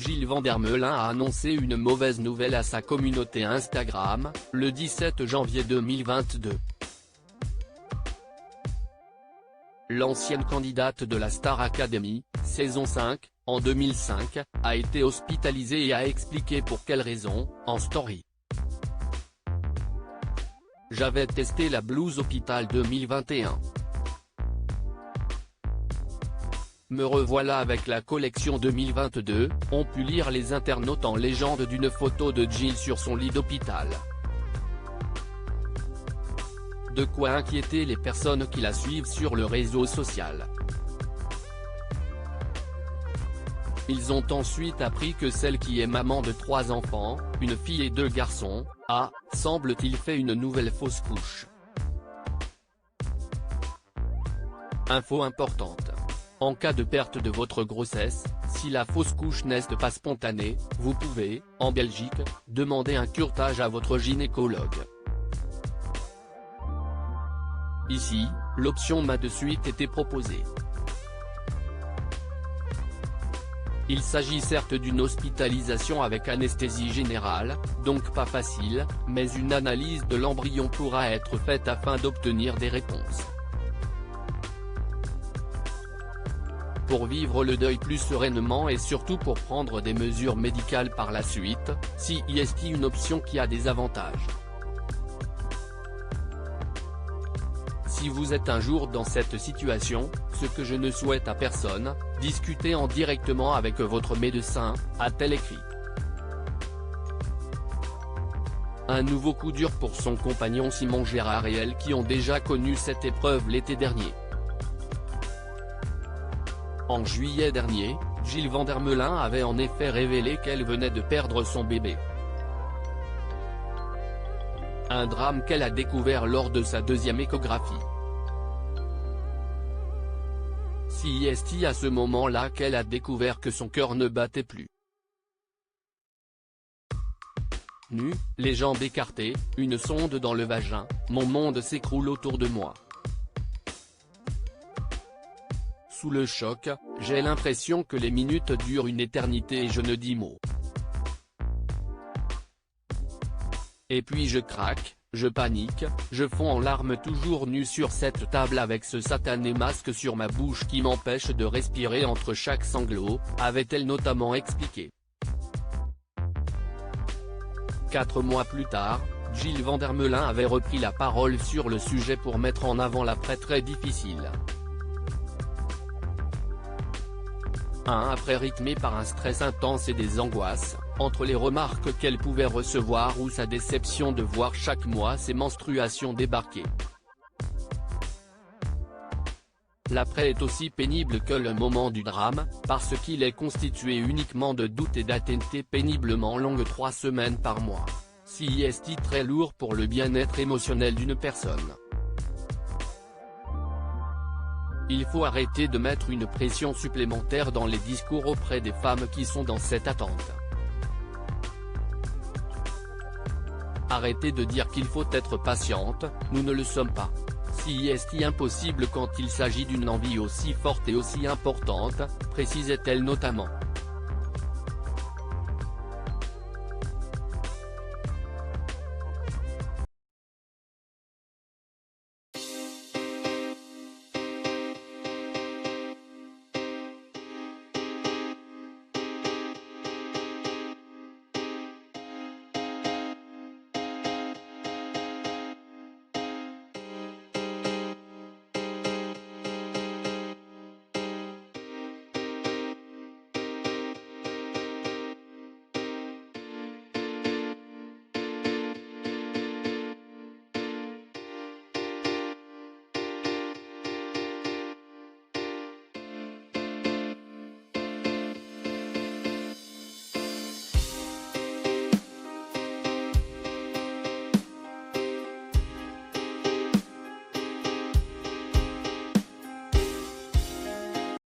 Jill Van der Meulen a annoncé une mauvaise nouvelle à sa communauté Instagram, le 17 janvier 2022. L'ancienne candidate de la Star Academy, saison 5, en 2005, a été hospitalisée et a expliqué pour quelle raison, en story. J'avais testé la Blues Hôpital 2021. Me revoilà avec la collection 2022, ont pu lire les internautes en légende d'une photo de Jill sur son lit d'hôpital. De quoi inquiéter les personnes qui la suivent sur le réseau social. Ils ont ensuite appris que celle qui est maman de 3 enfants, une fille et 2 garçons, a, semble-t-il, fait une nouvelle fausse couche. Info importante. En cas de perte de votre grossesse, si la fausse couche n'est pas spontanée, vous pouvez, en Belgique, demander un curetage à votre gynécologue. Ici, l'option m'a de suite été proposée. Il s'agit certes d'une hospitalisation avec anesthésie générale, donc pas facile, mais une analyse de l'embryon pourra être faite afin d'obtenir des réponses. Pour vivre le deuil plus sereinement et surtout pour prendre des mesures médicales par la suite, si est une option qui a des avantages. Si vous êtes un jour dans cette situation, ce que je ne souhaite à personne, discutez en directement avec votre médecin, a-t-elle écrit. Un nouveau coup dur pour son compagnon Simon Gérard et elle qui ont déjà connu cette épreuve l'été dernier. En juillet dernier, Jill Van der Meulen avait en effet révélé qu'elle venait de perdre son bébé. Un drame qu'elle a découvert lors de sa 2e échographie. C'est à ce moment-là qu'elle a découvert que son cœur ne battait plus. Nue, les jambes écartées, une sonde dans le vagin, mon monde s'écroule autour de moi. Sous le choc, j'ai l'impression que les minutes durent une éternité et je ne dis mot. Et puis je craque, je panique, je fonds en larmes toujours nu sur cette table avec ce satané masque sur ma bouche qui m'empêche de respirer entre chaque sanglot, avait-elle notamment expliqué. 4 mois plus tard, Jill Van der Meulen avait repris la parole sur le sujet pour mettre en avant l'après très difficile. Après rythmé par un stress intense et des angoisses, entre les remarques qu'elle pouvait recevoir ou sa déception de voir chaque mois ses menstruations débarquer. L'après est aussi pénible que le moment du drame, parce qu'il est constitué uniquement de doutes et d'attentes péniblement longues 3 semaines par mois. C'est très lourd pour le bien-être émotionnel d'une personne. Il faut arrêter de mettre une pression supplémentaire dans les discours auprès des femmes qui sont dans cette attente. Arrêtez de dire qu'il faut être patiente, nous ne le sommes pas. C'est impossible quand il s'agit d'une envie aussi forte et aussi importante, précisait-elle notamment.